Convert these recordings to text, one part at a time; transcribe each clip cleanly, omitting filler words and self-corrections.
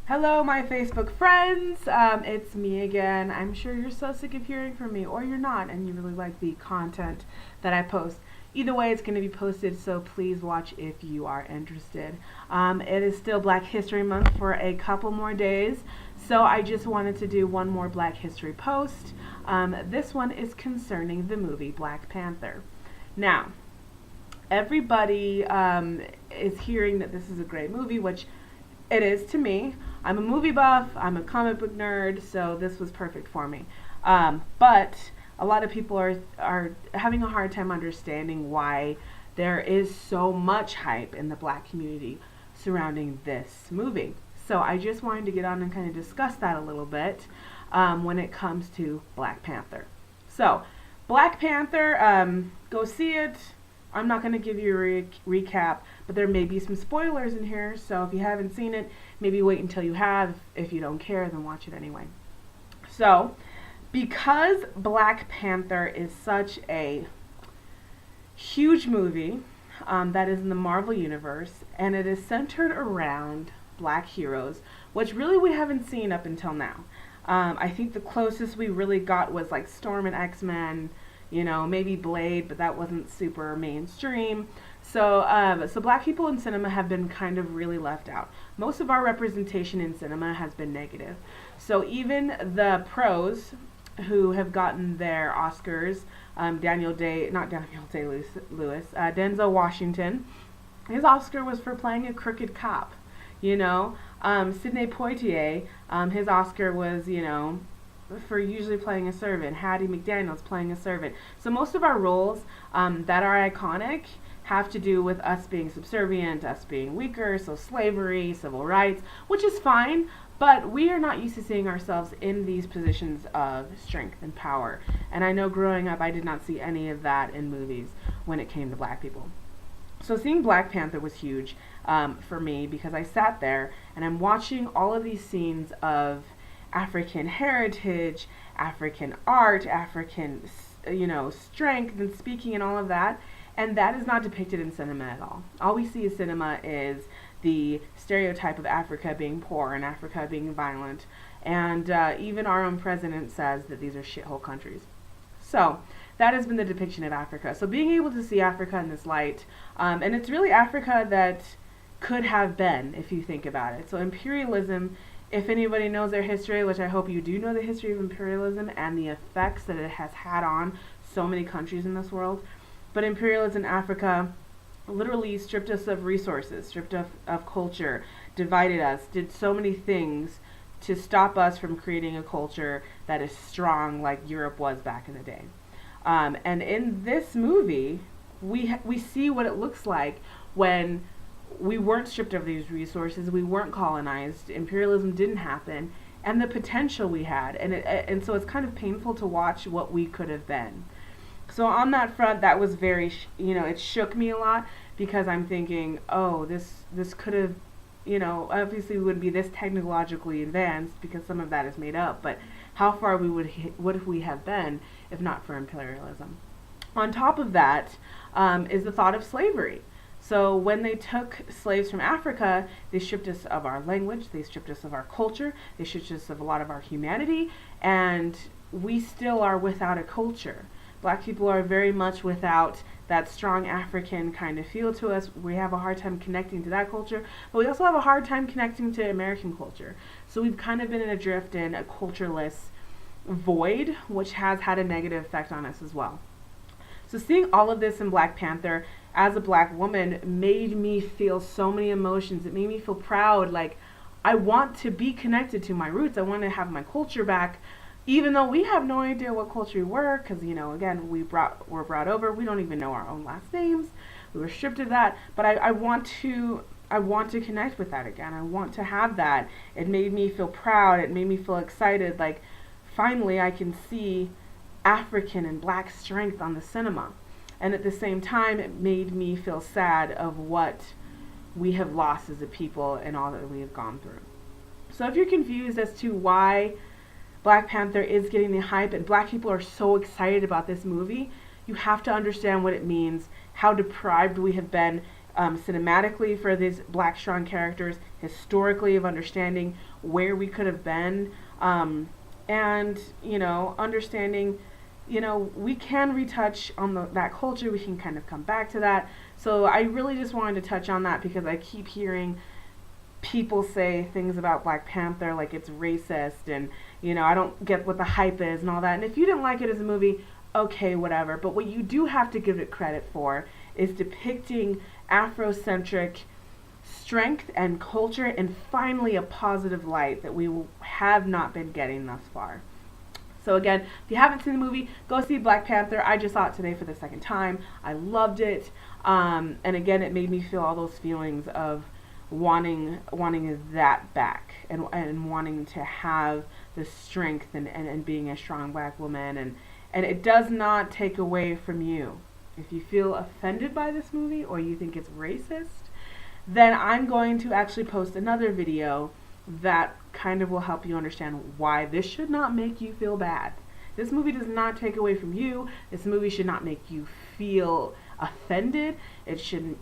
Hello, my Facebook friends. It's me again. I'm sure you're so sick of hearing from me, or you're not, and you really like the content that I post. Either way, it's going to be posted, so please watch if you are interested. It is still Black History Month for a couple more days, so I just wanted to do one more Black History post. This one is concerning the movie Black Panther. Now, everybody is hearing that this is a great movie, which it is to me. I'm a movie buff, I'm a comic book nerd, so this was perfect for me. But a lot of people are having a hard time understanding why there is so much hype in the Black community surrounding this movie. So I just wanted to get on and kind of discuss that a little bit when it comes to Black Panther. So, Black Panther, go see it. I'm not going to give you a recap, but there may be some spoilers in here, so if you haven't seen it, maybe wait until you have. If you don't care, then watch it anyway. So, because Black Panther is such a huge movie that is in the Marvel Universe, and it is centered around Black heroes, which really we haven't seen up until now. I think the closest we really got was like Storm and X-Men, maybe Blade, but that wasn't super mainstream. So Black people in cinema have been kind of really left out. Most of our representation in cinema has been negative. So even the pros who have gotten their Oscars, Denzel Washington, his Oscar was for playing a crooked cop. Sidney Poitier, his Oscar was, for usually playing a servant. Hattie McDaniel's playing a servant. So most of our roles that are iconic have to do with us being subservient, us being weaker, so slavery, civil rights, which is fine, but we are not used to seeing ourselves in these positions of strength and power. And I know growing up I did not see any of that in movies when it came to Black people. So seeing Black Panther was huge for me because I sat there and I'm watching all of these scenes of African heritage, African art, African, strength and speaking and all of that. And that is not depicted in cinema at all. All we see in cinema is the stereotype of Africa being poor and Africa being violent. And even our own president says that these are shithole countries. So that has been the depiction of Africa. So being able to see Africa in this light, and it's really Africa that could have been, if you think about it. So imperialism, if anybody knows their history, which I hope you do know the history of imperialism and the effects that it has had on so many countries in this world, but imperialism in Africa literally stripped us of resources, stripped us of culture, divided us, did so many things to stop us from creating a culture that is strong like Europe was back in the day. And in this movie, we see what it looks like when we weren't stripped of these resources, we weren't colonized, imperialism didn't happen, and the potential we had. And so it's kind of painful to watch what we could have been. So on that front, that was very, it shook me a lot because I'm thinking, oh, this could have, obviously we wouldn't be this technologically advanced because some of that is made up, but how far would we have been if not for imperialism? On top of that is the thought of slavery. So when they took slaves from Africa, they stripped us of our language, they stripped us of our culture, they stripped us of a lot of our humanity, and we still are without a culture. Black people are very much without that strong African kind of feel to us. We have a hard time connecting to that culture, but we also have a hard time connecting to American culture. So we've kind of been in a drift in a cultureless void, which has had a negative effect on us as well. So seeing all of this in Black Panther as a Black woman made me feel so many emotions. It made me feel proud. Like, I want to be connected to my roots. I want to have my culture back, even though we have no idea what culture we were, because, again, we're brought over. We don't even know our own last names. We were stripped of that. But I want to connect with that again. I want to have that. It made me feel proud. It made me feel excited. Like, finally, I can see African and Black strength on the cinema. And at the same time, it made me feel sad of what we have lost as a people and all that we have gone through. So if you're confused as to why Black Panther is getting the hype and Black people are so excited about this movie, you have to understand what it means, how deprived we have been cinematically for these black strong characters, historically of understanding where we could have been, and understanding, we can retouch on that culture. We can kind of come back to that. So I really just wanted to touch on that because I keep hearing people say things about Black Panther like it's racist, and I don't get what the hype is and all that. And if you didn't like it as a movie, okay, whatever. But what you do have to give it credit for is depicting Afrocentric strength and culture in finally a positive light that we have not been getting thus far. So again, if you haven't seen the movie, go see Black Panther. I just saw it today for the second time. I loved it. And again, it made me feel all those feelings of wanting that back, and wanting to have the strength, and being a strong black woman. And it does not take away from you. If you feel offended by this movie or you think it's racist, then I'm going to actually post another video that kind of will help you understand why this should not make you feel bad. This movie does not take away from you. This movie should not make you feel offended. It shouldn't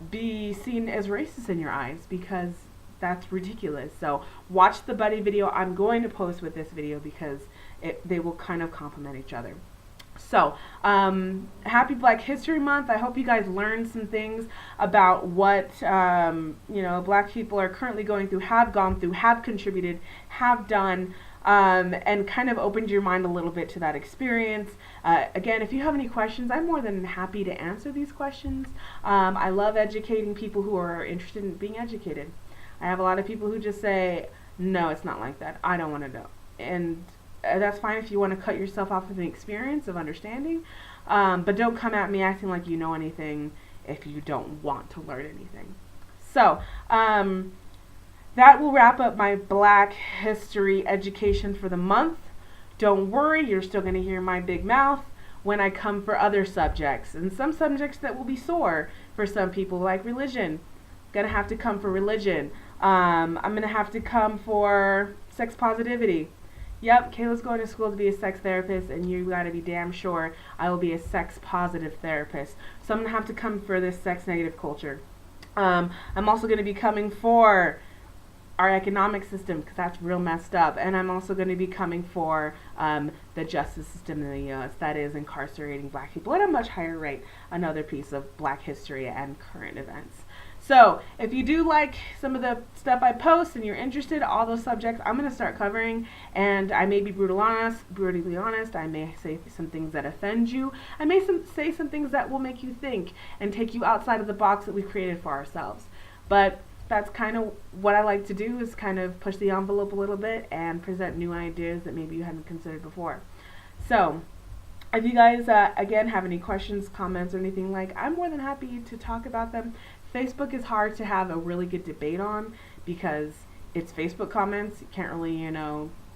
be seen as racist in your eyes, because that's ridiculous. So watch the buddy video I'm going to post with this video, because they will kind of complement each other. So, happy Black History Month. I hope you guys learned some things about what, black people are currently going through, have gone through, have contributed, have done, and kind of opened your mind a little bit to that experience. Again, if you have any questions, I'm more than happy to answer these questions. I love educating people who are interested in being educated. I have a lot of people who just say, no, it's not like that. I don't want to know. And that's fine if you want to cut yourself off with an experience of understanding, but don't come at me acting like you know anything if you don't want to learn anything. So that will wrap up my Black history education for the month. Don't worry, you're still going to hear my big mouth when I come for other subjects, and some subjects that will be sore for some people, like religion. Gonna have to come for religion. I'm gonna have to come for sex positivity. Yep, Kayla's going to school to be a sex therapist, and you gotta be damn sure I will be a sex positive therapist. So I'm gonna have to come for this sex negative culture. I'm also gonna be coming for our economic system, because that's real messed up. And I'm also going to be coming for the justice system in the U.S. that is incarcerating black people at a much higher rate. Another piece of Black history and current events. So if you do like some of the stuff I post and you're interested, all those subjects I'm going to start covering, and I may be brutally honest. I may say some things that offend you. I may say some things that will make you think and take you outside of the box that we've created for ourselves. But that's kind of what I like to do, is kind of push the envelope a little bit and present new ideas that maybe you hadn't considered before. So if you guys, again, have any questions, comments, or anything like, I'm more than happy to talk about them. Facebook is hard to have a really good debate on because it's Facebook comments. You can't really,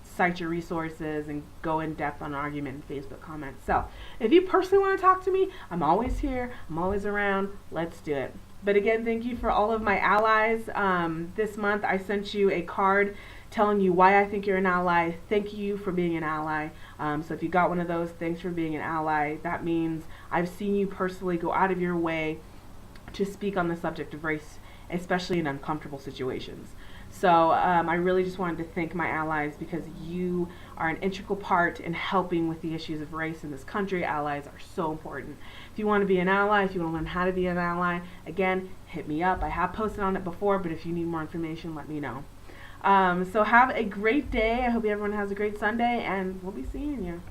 cite your resources and go in depth on an argument in Facebook comments. So if you personally want to talk to me, I'm always here. I'm always around. Let's do it. But again, thank you for all of my allies. This month I sent you a card telling you why I think you're an ally. Thank you for being an ally. So if you got one of those, thanks for being an ally. That means I've seen you personally go out of your way to speak on the subject of race, especially in uncomfortable situations. So I really just wanted to thank my allies, because you are an integral part in helping with the issues of race in this country. Allies are so important. If you want to be an ally, if you want to learn how to be an ally, again, hit me up. I have posted on it before, but if you need more information, let me know. So have a great day. I hope everyone has a great Sunday, and we'll be seeing you.